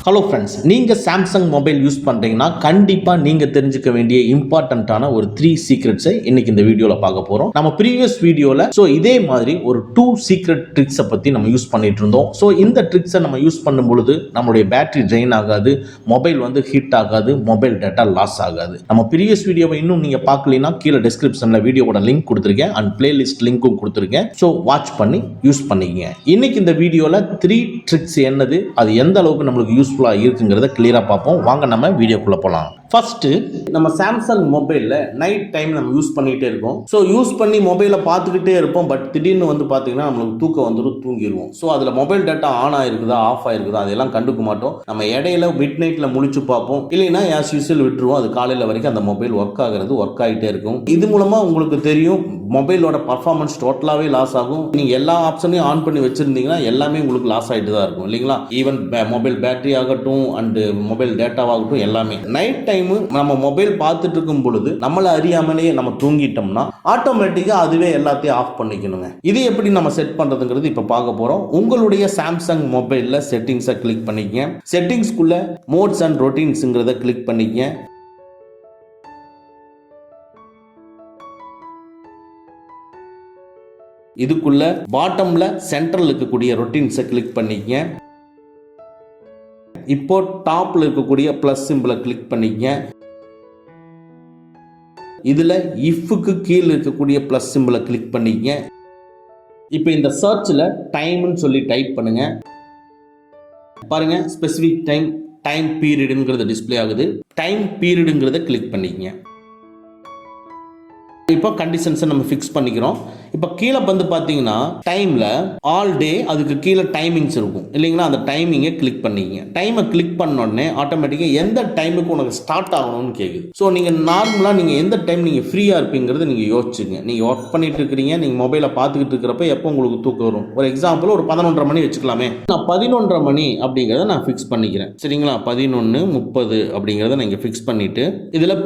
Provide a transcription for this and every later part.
Hello friends, நீங்கள் Samsung mobile use பண்ணுறீங்கன்னா கண்டிப்பாக நீங்கள் தெரிஞ்சுக்க வேண்டிய இம்பார்ட்டண்ட்டான ஒரு 3 சீக்ரெட்ஸை இன்னைக்கு இந்த வீடியோவில் பார்க்க போகிறோம். நம்ம ப்ரீவியஸ் வீடியோவில் இதே மாதிரி ஒரு 2 சீக்ரெட் ட்ரிக்ஸை பற்றி நம்ம யூஸ் பண்ணிட்டு இருந்தோம். இந்த ட்ரிக்ஸை நம்ம யூஸ் பண்ணும் பொழுது நம்மளுடைய பேட்டரி ட்ரெயின் ஆகாது, மொபைல் ஹீட் ஆகாது, மொபைல் டேட்டா லாஸ் ஆகாது. நம்ம ப்ரீவியஸ் வீடியோவை இன்னும் நீங்கள் பார்க்கலனா கீழே டிஸ்கிரிப்ஷனில் வீடியோவோட லிங்க் கொடுத்துருக்கேன் அண்ட் பிளேலிஸ்ட் லிங்க்கும் கொடுத்துருக்கேன். வாட்ச் பண்ணி யூஸ் பண்ணிக்கங்க. இன்னைக்கு இந்த வீடியோவில் 3 ட்ரிக்ஸ் என்னது, அது எந்த அளவுக்கு நம்மளுக்கு யூஸ்ஃபுல்லாக இருக்குங்கிறத கிளியராக பார்ப்போம். வாங்க நம்ம வீடியோக்குள்ளே போகலாம். ஃபர்ஸ்ட், நம்ம சாம்சங் மொபைலில் நைட் டைம் நம்ம யூஸ் பண்ணிகிட்டே இருக்கோம். யூஸ் பண்ணி மொபைலை பார்த்துக்கிட்டே இருப்போம். பட் திடீர்னு பார்த்தீங்கன்னா நம்மளுக்கு தூக்கம் வந்துடும், தூங்கிடுவோம். அதில் மொபைல் டேட்டா ஆன் ஆயிருக்குதா ஆஃப் ஆயிருக்குதா அதெல்லாம் கண்டுக்க மாட்டோம். நம்ம இடையில மிட் நைட்டில் முழிச்சு பார்ப்போம், இல்லைன்னா ஆஸ் யூஸ்வல் விட்டுருவோம். அது காலையில் வரைக்கும் அந்த மொபைல் ஒர்க் ஆகிட்டே இருக்கும். இது மூலமாக உங்களுக்கு தெரியும் மொபைலோட பர்ஃபார்மன்ஸ் டோட்டலாகவே லாஸ் ஆகும். நீங்கள் எல்லா ஆப்ஷனையும் ஆன் பண்ணி வச்சுருந்தீங்கன்னா எல்லாமே உங்களுக்கு லாஸ் ஆகிட்டு தான் இருக்கும், இல்லைங்களா? ஈவன் மொபைல் பேட்டரி ஆகட்டும் அண்டு மொபைல் டேட்டாவாகட்டும் எல்லாமே. நைட் டைம் நம்ம மொபைல் பார்த்துட்டு இருக்கும் பொழுது நம்மளை அறியாமலேயே நம்ம தூங்கிட்டோம்னா ஆட்டோமேட்டிக்கா அதுவே எல்லாத்தையும் ஆஃப் பண்ணிக்கணுங்க. இது எப்படி நம்ம செட் பண்றதுங்கிறது இப்ப பார்க்க போறோம். உங்களுடைய சாம்சங் மொபைல்ல செட்டிங்ஸை கிளிக் பண்ணிக்கங்க. செட்டிங்ஸ்குள்ள மோட்ஸ் அண்ட் ரொட்டீன்ஸ்ங்கிறத கிளிக் பண்ணிக்கங்க. இதுக்குள்ள பாட்டம்ல சென்ட்ரல் இருக்கக்கூடிய ரொட்டீன்ஸை கிளிக் பண்ணிக்கங்க. இப்போ டாப்ல இருக்கக்கூடிய பிளஸ் சிம்பிளை கிளிக் பண்ணிக்கங்க. இதுல இஃப்க்கு கீழே இருக்கக்கூடிய பிளஸ் சிம்பிளை கிளிக் பண்ணிக்கங்க. இப்போ இந்த சர்ச்ல டைம்னு சொல்லி டைப் பண்ணுங்க. பாருங்க, ஸ்பெசிபிக் டைம் பீரியட்ங்கிறது டிஸ்ப்ளே ஆகுது. டைம் பீரியட்ங்கிறத கிளிக் பண்ணிக்கங்க. இப்போ கண்டிஷன்ஸை நம்ம ஃபிக்ஸ் பண்ணிக்கிறோம். இப்போ கீழே பார்த்தீங்கன்னா டைமில் ஆல் டே அதுக்கு கீழே டைமிங்ஸ் இருக்கும், இல்லைங்களா? அந்த டைமிங்கை கிளிக் பண்ணிக்கங்க. டைமை கிளிக் பண்ண உடனே ஆட்டோமேட்டிக்காக எந்த டைமுக்கு உனக்கு ஸ்டார்ட் ஆகணும்னு கேட்குது. நீங்கள் நார்மலாக நீங்கள் எந்த டைம் நீங்கள் ஃப்ரீயாக இருப்பீங்கிறத நீங்கள் யோசிச்சுங்க. நீங்கள் ஒர்க் பண்ணிட்டு இருக்கிறீங்க, நீங்கள் மொபைலை பார்த்துக்கிட்டு இருக்கிறப்ப எப்போ உங்களுக்கு தூக்கம் வரும்? ஒரு எக்ஸாம்பிள் ஒரு 11:30 மணி வச்சுக்கலாமே. நான் 11:30 மணி அப்படிங்கிறத நான் ஃபிக்ஸ் பண்ணிக்கிறேன், சரிங்களா? 11:30 அப்படிங்கிறத நான் இங்கே ஃபிக்ஸ் பண்ணிவிட்டு இதில்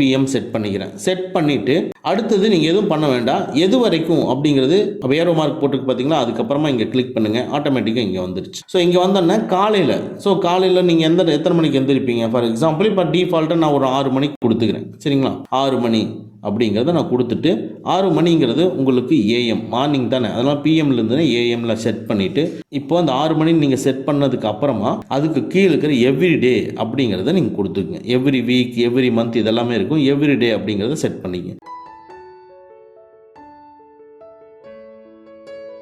பிஎம் செட் பண்ணிக்கிறேன். செட் பண்ணிவிட்டு அடுத்தது நீங்கள் எதுவும் பண்ண வேண்டாம். எது வரைக்கும் அப்படிங்கிறது வேற மார்க் போட்டுருக்கு பார்த்தீங்களா? அதுக்கப்புறமா இங்கே கிளிக் பண்ணுங்க. ஆட்டோமேட்டிக்காக இங்கே வந்துருச்சு. இங்கே வந்தோன்னா காலையில் நீங்கள் எத்தனை மணிக்கு எந்திரிப்பீங்க? ஃபார் எக்ஸாம்பிள் இப்போ டிஃபால்ட்டாக நான் ஒரு 6 மணிக்கு கொடுத்துக்கிறேன், சரிங்களா? 6 மணி அப்படிங்கிறத நான் கொடுத்துட்டு 6 மணிங்கிறது உங்களுக்கு ஏஎம் மார்னிங் தானே, அதனால் பிஎம்லேருந்து ஏஎம்ல செட் பண்ணிவிட்டு இப்போ அந்த 6 மணி நீங்கள் செட் பண்ணதுக்கு அப்புறமா அதுக்கு கீழே இருக்கிற எவ்ரி டே அப்படிங்கிறத நீங்கள் கொடுத்துக்குங்க. எவ்ரி வீக், எவ்ரி மந்த் இதெல்லாமே இருக்கும். எவ்ரி டே அப்படிங்கிறத செட் பண்ணிங்க.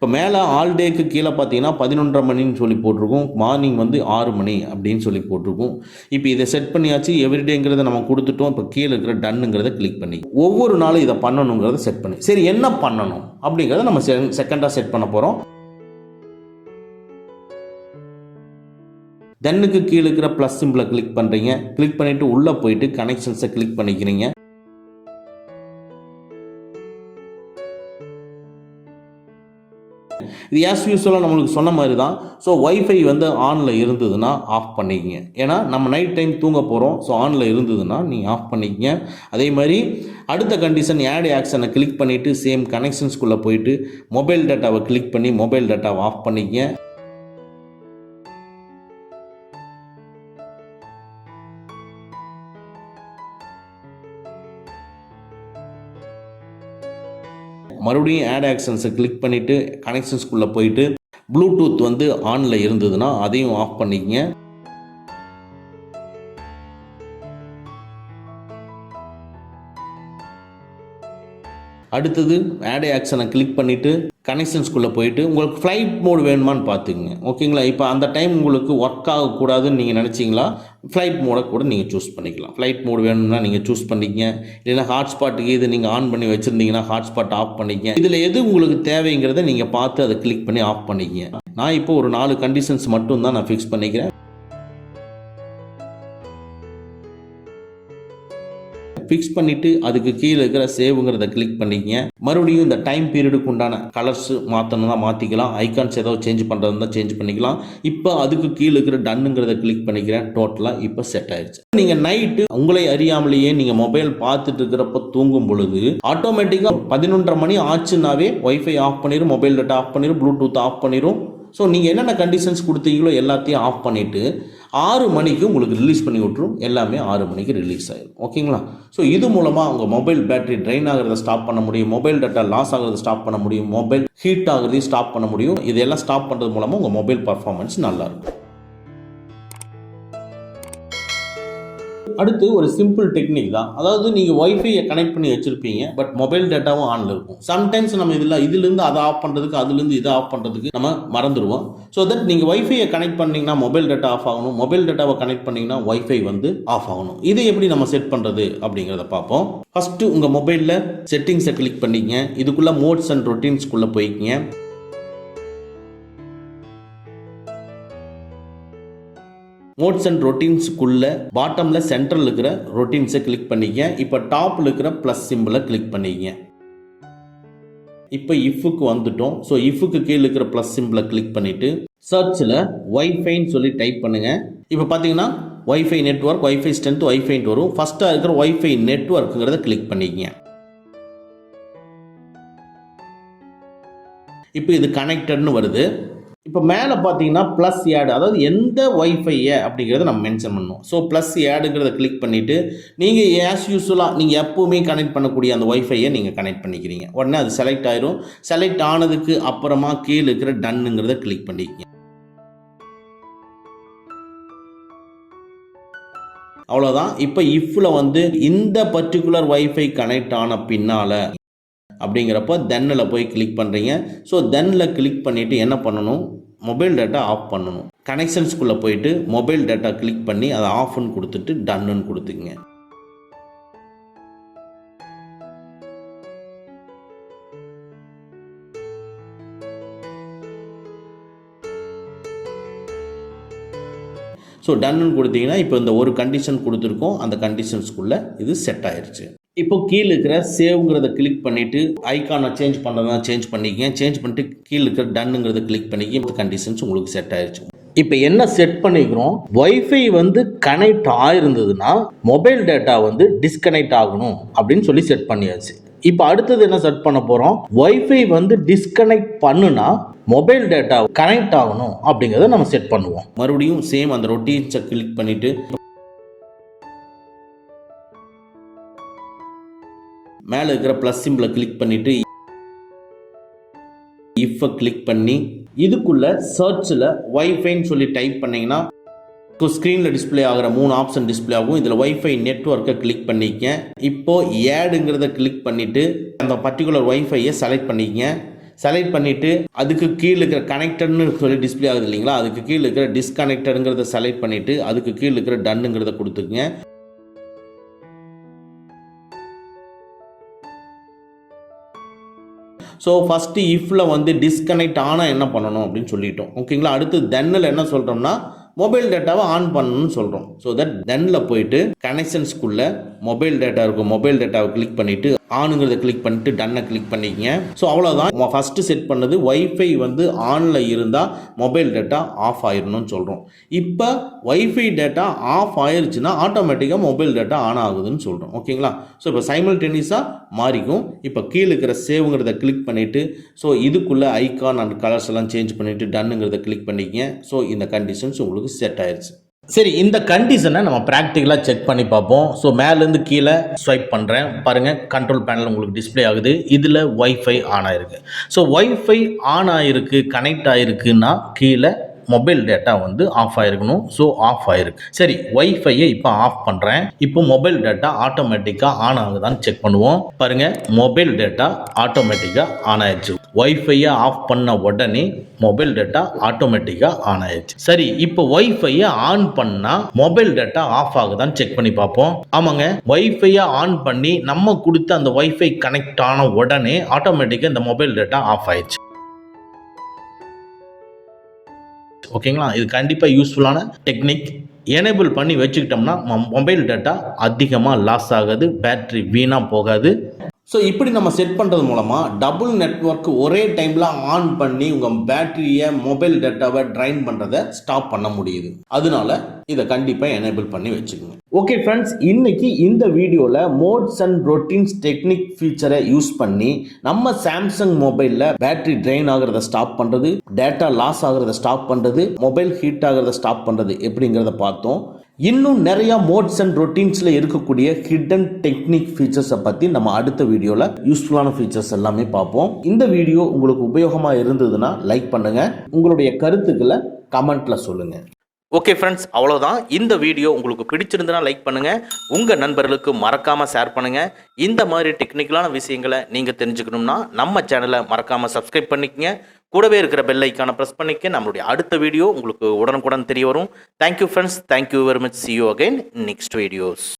இப்போ மேலே ஆல் டேக்கு கீழே பார்த்தீங்கன்னா 11:30 மணின்னு சொல்லி போட்டிருக்கும். மார்னிங் 6 மணி அப்படின்னு சொல்லி போட்டிருக்கும். இப்போ இதை செட் பண்ணியாச்சு. எவ்ரிடேங்கிறத நம்ம கொடுத்துட்டோம். இப்போ கீழே இருக்கிற டன்னுங்கிறத கிளிக் பண்ணி ஒவ்வொரு நாளும் இதை பண்ணணுங்கிறத செட் பண்ணி, சரி என்ன பண்ணணும் அப்படிங்கிறத நம்ம செகண்டாக செட் பண்ண போகிறோம். தென்னுக்கு கீழே இருக்கிற ப்ளஸ் சிம்பிளை கிளிக் பண்ணுறீங்க. கிளிக் பண்ணிவிட்டு உள்ளே போயிட்டு கனெக்ஷன்ஸை கிளிக் பண்ணிக்கிறீங்க. இது ஆஸ் யூஸ்வலாக நம்மளுக்கு சொன்ன மாதிரி தான். வைஃபை ஆனில் இருந்ததுன்னா ஆஃப் பண்ணிக்கங்க. ஏன்னா நம்ம நைட் டைம் தூங்க போகிறோம். ஆனில் இருந்ததுன்னா நீங்கள் ஆஃப் பண்ணிக்கங்க. அதே மாதிரி அடுத்த கண்டிஷன் ஆட் ஆக்ஷனை கிளிக் பண்ணிவிட்டு சேம் கனெக்ஷன்ஸ்குள்ளே போயிட்டு மொபைல் டேட்டாவை கிளிக் பண்ணி மொபைல் டேட்டாவை ஆஃப் பண்ணிக்கங்க. மறுபடியும் ஆட் ஆக்ஷன்ஸை கிளிக் பண்ணிவிட்டு கனெக்ஷன்ஸ்குள்ளே போயிட்டு ப்ளூடூத் ஆனில் இருந்ததுன்னா அதையும் ஆஃப் பண்ணிக்கங்க. அடுத்தது ஆட் ஆக்ஷனை கிளிக் பண்ணிவிட்டு கனெக்ஷன்ஸ்குள்ளே போயிட்டு உங்களுக்கு ஃப்ளைட் மோட் வேணுமான்னு பார்த்துக்குங்க, ஓகேங்களா? இப்போ அந்த டைம் உங்களுக்கு ஒர்க் ஆகக்கூடாதுன்னு நீங்கள் நினச்சிங்களா, ஃப்ளைட் மோடை கூட நீங்கள் சூஸ் பண்ணிக்கலாம். ஃப்ளைட் மோட் வேணும்னா நீங்கள் சூஸ் பண்ணிக்கங்க. இல்லைன்னா ஹாட்ஸ்பாட்டுக்கு இது நீங்கள் ஆன் பண்ணி வச்சுருந்தீங்கன்னா ஹாட்ஸ்பாட் ஆஃப் பண்ணிக்கங்க. இதில் எது உங்களுக்கு தேவைங்கிறத நீங்கள் பார்த்து அதை கிளிக் பண்ணி ஆஃப் பண்ணிக்கங்க. நான் இப்போ ஒரு 4 கண்டிஷன்ஸ் மட்டும் தான் நான் ஃபிக்ஸ் பண்ணிக்கிறேன். ஃபிக்ஸ் பண்ணிவிட்டு அதுக்கு கீழே இருக்கிற சேவுங்கிறத கிளிக் பண்ணிக்கங்க. மறுபடியும் இந்த டைம் பீரியடுக்கு உண்டான கலர்ஸ் மாற்றணும்னா மாற்றிக்கலாம். ஐகான்ஸ் ஏதாவது சேஞ்ச் பண்ணுறதுனா சேஞ்ச் பண்ணிக்கலாம். இப்போ அதுக்கு கீழே இருக்கிற டன்னுங்கிறத கிளிக் பண்ணிக்கிறேன். டோட்டலாக இப்போ செட் ஆயிடுச்சு. நீங்கள் நைட்டு உங்களை அறியாமலேயே நீங்கள் மொபைல் பார்த்துட்டு இருக்கிறப்ப தூங்கும் பொழுது ஆட்டோமேட்டிக்காக 11:30 மணி ஆச்சுன்னாவே வைஃபை ஆஃப் பண்ணிடும், மொபைல் டேட்டா ஆஃப் பண்ணிடும், ப்ளூடூத் ஆஃப் பண்ணிடும். நீங்கள் என்னென்ன கண்டிஷன்ஸ் கொடுத்தீங்களோ எல்லாத்தையும் ஆஃப் பண்ணிவிட்டு 6 மணிக்கு உங்களுக்கு ரிலீஸ் பண்ணி விட்டுரும். எல்லாமே 6 மணிக்கு ரிலீஸ் ஆயிடும். ஓகேங்களா? ஸோ இது மூலமாக உங்கள் மொபைல் பேட்டரி ட்ரைன் ஆகிறத ஸ்டாப் பண்ண முடியும், மொபைல் டேட்டா லாஸ் ஆகிறத ஸ்டாப் பண்ண முடியும், மொபைல் ஹீட் ஆகிறதையும் ஸ்டாப் பண்ண முடியும். இதெல்லாம் ஸ்டாப் பண்ணுறது மூலமாக உங்கள் மொபைல் பர்ஃபார்மன்ஸ் நல்லாயிருக்கும். அடுத்து ஒரு சிம்பிள் டெக்னிக் தான். அதாவது நீங்கள் ஒய்ஃபையை கனெக்ட் பண்ணி வச்சுருப்பீங்க, பட் மொபைல் டேட்டாவும் ஆனில் இருக்கும். சம்டைம்ஸ் நம்ம இதுலேருந்து அதை ஆஃப் பண்ணுறதுக்கு, அதுலேருந்து இதை ஆஃப் பண்ணுறதுக்கு நம்ம மறந்துடுவோம். ஸோ தட் நீங்கள் ஒய்ஃபையை கனெக்ட் பண்ணிங்கன்னா மொபைல் டேட்டா ஆஃப் ஆகணும், மொபைல் டேட்டாவை கனெக்ட் பண்ணிங்கன்னா ஒய்ஃபை வந்து ஆஃப் ஆகணும். இதை எப்படி நம்ம செட் பண்ணுறது அப்படிங்கிறத பார்ப்போம். ஃபஸ்ட்டு உங்கள் மொபைலில் செட்டிங்ஸை கிளிக் பண்ணிக்கங்க. இதுக்குள்ளே மோட்ஸ் அண்ட் ரொட்டீன்ஸ்குள்ளே போய்க்கிங்க. மோட்ஸ் அண்ட் ரொட்டீன்ஸுக்குள்ள பாட்டமில் சென்டரில் இருக்கிற ரொட்டீன்ஸை கிளிக் பண்ணிக்க. இப்போ டாப்பில் இருக்கிற ப்ளஸ் சிம்பிளை கிளிக் பண்ணிக்க. இப்போ இஃப்க்கு வந்துட்டோம். ஸோ இஃப்க்கு கீழே இருக்கிற ப்ளஸ் சிம்பிளை கிளிக் பண்ணிவிட்டு சர்ச்சில் ஒய்ஃபைன்னு சொல்லி டைப் பண்ணுங்கள். இப்போ பார்த்தீங்கன்னா ஒய்ஃபை நெட்வொர்க், ஒய்ஃபை ஸ்ட்ரென்த், ஒய்ஃபைன்ட்டு வரும். ஃபஸ்ட்டாக இருக்கிற ஒய்ஃபை நெட்வொர்க்குங்கிறத கிளிக் பண்ணிக்கங்க. இப்போ இது கனெக்டட்னு வருது. இப்போ மேலே பார்த்தீங்கன்னா ப்ளஸ் ஆட், அதாவது எந்த ஒய்ஃபையை அப்படிங்கிறத நம்ம மென்ஷன் பண்ணணும். ஸோ ப்ளஸ் ஆடுங்கிறத கிளிக் பண்ணிவிட்டு நீங்கள் ஆஸ் யூஸ்வலாக நீங்கள் எப்போவுமே கனெக்ட் பண்ணக்கூடிய அந்த ஒய்ஃபையை நீங்கள் கனெக்ட் பண்ணிக்கிறீங்க. உடனே அது செலக்ட் ஆயிரும். செலக்ட் ஆனதுக்கு அப்புறமா கீழே இருக்கிற டன்னுங்கிறத கிளிக் பண்ணிக்கிங்க. அவ்வளோதான். இப்போ இஃப்பில் வந்து இந்த பர்டிகுலர் ஒய்ஃபை கனெக்ட் ஆன பின்னால் அப்படிங்கிறப்போ தென்னில் போய் கிளிக் பண்ணுறீங்க. ஸோ தென்னில் கிளிக் பண்ணிவிட்டு என்ன பண்ணணும், மொபைல் டேட்டா ஆஃப் பண்ணணும். கனெக்ஷன்ஸ்குள்ளே போயிட்டு மொபைல் டேட்டா கிளிக் பண்ணி அதை ஆஃப்னு கொடுத்துட்டு டன்னுன்னு கொடுத்துங்க. ஸோ டன்னுன்னு கொடுத்தீங்கன்னா இப்போ இந்த ஒரு கண்டிஷன் கொடுத்துருக்கோம், அந்த கண்டிஷன்ஸ்குள்ளே இது செட் ஆயிடுச்சு. இப்போ கீழே இருக்கிற சேவ்ங்கிறத கிளிக் பண்ணிவிட்டு ஐக்கானை சேஞ்ச் பண்ணுறதா சேஞ்ச் பண்ணிக்கங்க. சேஞ்ச் பண்ணிட்டு கீழே இருக்கிற டன்னுங்கிறத கிளிக் பண்ணிக்க. கண்டிஷன்ஸ் உங்களுக்கு செட் ஆயிடுச்சு. இப்போ என்ன செட் பண்ணிக்கிறோம், ஒய்ஃபை வந்து கனெக்ட் ஆயிருந்ததுன்னா மொபைல் டேட்டா வந்து டிஸ்கனெக்ட் ஆகணும் அப்படின்னு சொல்லி செட் பண்ணியாச்சு. இப்போ அடுத்தது என்ன செட் பண்ண போகிறோம், ஒய்ஃபை வந்து டிஸ்கனெக்ட் பண்ணுனா மொபைல் டேட்டா கனெக்ட் ஆகணும் அப்படிங்கிறத நம்ம செட் பண்ணுவோம். மறுபடியும் சேம் அந்த ரொட்டீன்ஸை கிளிக் பண்ணிவிட்டு மேலே இருக்கிற ப்ளஸ் சிம்பிளை கிளிக் பண்ணிவிட்டு இஃப்பை கிளிக் பண்ணி இதுக்குள்ளே சர்ச்சில் ஒய்ஃபைன்னு சொல்லி டைப் பண்ணிங்கன்னா ஸ்க்ரீனில் டிஸ்பிளே ஆகிற 3 ஆப்ஷன் டிஸ்பிளே ஆகும். இதில் ஒய்ஃபை நெட்வொர்க்கை கிளிக் பண்ணிக்க. இப்போது ஏடுங்கிறத கிளிக் பண்ணிவிட்டு அந்த பர்டிகுலர் ஒய்ஃபையை செலக்ட் பண்ணிக்கங்க. செலக்ட் பண்ணிவிட்டு அதுக்கு கீழே இருக்கிற கனெக்டட்னு சொல்லி டிஸ்பிளே ஆகுது இல்லைங்களா, அதுக்கு கீழே இருக்கிற டிஸ்கனெக்டடுங்கிறத செலக்ட் பண்ணிவிட்டு அதுக்கு கீழே இருக்கிற டன்னுங்கிறத கொடுத்துக்குங்க. ஸோ ஃபஸ்ட்டு இஃப்பில் வந்து டிஸ்கனெக்ட் ஆனால் என்ன பண்ணணும் அப்படின்னு சொல்லிட்டோம். ஓகேங்களா? அடுத்து தென்னில் என்ன சொல்கிறோம்னா மொபைல் டேட்டாவை ஆன் பண்ணணும்னு சொல்கிறோம். ஸோ தட் தென்னில் போயிட்டு கனெக்ஷன்ஸ்குள்ளே மொபைல் டேட்டா இருக்கும், மொபைல் டேட்டாவை கிளிக் பண்ணிவிட்டு ஆனுங்கிறத கிளிக் பண்ணிட்டு டன்னை கிளிக் பண்ணிக்கங்க. ஸோ அவ்வளோதான். ஃபஸ்ட்டு செட் பண்ணது ஒய்ஃபை வந்து ஆனில் இருந்தால் மொபைல் டேட்டா ஆஃப் ஆயிடணும்னு சொல்கிறோம். இப்போ ஒய்ஃபை டேட்டா ஆஃப் ஆயிடுச்சுன்னா ஆட்டோமேட்டிக்காக மொபைல் டேட்டா ஆன் ஆகுதுன்னு சொல்கிறோம். ஓகேங்களா? ஸோ இப்போ சைமல்டேனியஸாக மாறிக்கும். இப்போ கீழே இருக்கிற சேவுங்கிறத கிளிக் பண்ணிவிட்டு ஸோ இதுக்குள்ளே ஐகான் அண்ட் கலர்ஸ் எல்லாம் சேஞ்ச் பண்ணிவிட்டு டன்னுங்கிறத கிளிக் பண்ணிக்கங்க. ஸோ இந்த கண்டிஷன்ஸ் உங்களுக்கு செட் ஆயிடுச்சு. சரி, இந்த கண்டிஷனை நம்ம ப்ராக்டிக்கலாக செக் பண்ணி பார்ப்போம். ஸோ மேலேருந்து கீழே ஸ்வைப் பண்ணுறேன் பாருங்கள், கண்ட்ரோல் பேனல் உங்களுக்கு டிஸ்பிளே ஆகுது. இதில் ஒய்ஃபை ஆன் ஆகிருக்கு. ஸோ ஒய்ஃபை ஆன் ஆகிருக்கு, கனெக்ட் ஆகிருக்குன்னா கீழே மொபைல் டேட்டா வந்து ஆஃப் ஆகிருக்கணும். ஸோ ஆஃப் ஆகிருக்கு. சரி, ஒய்ஃபையை இப்போ ஆஃப் பண்ணுறேன். இப்போ மொபைல் டேட்டா ஆட்டோமேட்டிக்காக ஆன் ஆகுதான்னு செக் பண்ணுவோம். பாருங்கள், மொபைல் டேட்டா ஆட்டோமேட்டிக்காக ஆன் ஆயிடுச்சு. ஒய்ஃபையை ஆஃப் பண்ண உடனே மொபைல் டேட்டா ஆட்டோமேட்டிக்காக ஆன் ஆயிடுச்சு. சரி, இப்போ ஒய்ஃபையை ஆன் பண்ணால் மொபைல் டேட்டா ஆஃப் ஆகுதான்னு செக் பண்ணி பார்ப்போம். ஆமாங்க, ஒய்ஃபையை ஆன் பண்ணி நம்ம கொடுத்த அந்த ஒய்ஃபை கனெக்ட் ஆன உடனே ஆட்டோமேட்டிக்காக இந்த மொபைல் டேட்டா ஆஃப் ஆயிடுச்சு. ஓகேங்களா? இது கண்டிப்பாக யூஸ்ஃபுல்லான டெக்னிக். எனேபிள் பண்ணி வச்சுக்கிட்டோம்னா மொபைல் டேட்டா அதிகமாக லாஸ் ஆகாது, பேட்ரி வீணாக போகாது. ஸோ இப்படி நம்ம செட் பண்ணுறது மூலமாக டபுள் நெட்வொர்க் ஒரே டைமில் ஆன் பண்ணி உங்கள் பேட்டரியை மொபைல் டேட்டாவை ட்ரைன் பண்ணுறதை ஸ்டாப் பண்ண முடியுது. அதனால இதை கண்டிப்பாக எனேபிள் பண்ணி வச்சுக்கோங்க. ஓகே ஃப்ரெண்ட்ஸ், இன்னைக்கு இந்த வீடியோவில் மோட்ஸ் அண்ட் ரொட்டீன்ஸ் டெக்னிக் ஃபீச்சரை யூஸ் பண்ணி நம்ம சாம்சங் மொபைலில் பேட்டரி ட்ரைன் ஆகிறத ஸ்டாப் பண்ணுறது, டேட்டா லாஸ் ஆகிறத ஸ்டாப் பண்ணுறது, மொபைல் ஹீட் ஆகிறத ஸ்டாப் பண்ணுறது எப்படிங்கிறத பார்த்தோம். இன்னும் நிறைய மோட்ஸ் அண்ட் ரொட்டீன்ஸ்ல இருக்கக்கூடிய ஹிடன் டெக்னிக் ஃபீச்சர்ஸை பத்தி நம்ம அடுத்த வீடியோல யூஸ்ஃபுல்லான ஃபீச்சர்ஸ் எல்லாமே பார்ப்போம். இந்த வீடியோ உங்களுக்கு உபயோகமா இருந்ததுன்னா லைக் பண்ணுங்க, உங்களுடைய கருத்துக்களை கமெண்ட்ல சொல்லுங்க. ஓகே ஃப்ரெண்ட்ஸ், அவ்வளோதான். இந்த வீடியோ உங்களுக்கு பிடிச்சிருந்தனா லைக் பண்ணுங்கள், உங்கள் நண்பர்களுக்கு மறக்காமல் ஷேர் பண்ணுங்கள். இந்த மாதிரி டெக்னிக்கலான விஷயங்களை நீங்கள் தெரிஞ்சுக்கணும்னா நம்ம சேனலை மறக்காமல் சப்ஸ்கிரைப் பண்ணிக்கங்க. கூடவே இருக்கிற பெல் ஐக்கானை ப்ரெஸ் பண்ணிக்க. நம்மளுடைய அடுத்த வீடியோ உங்களுக்கு உடனுக்குடன் தெரிய வரும். Thank you friends, thank you very much. see you again next videos.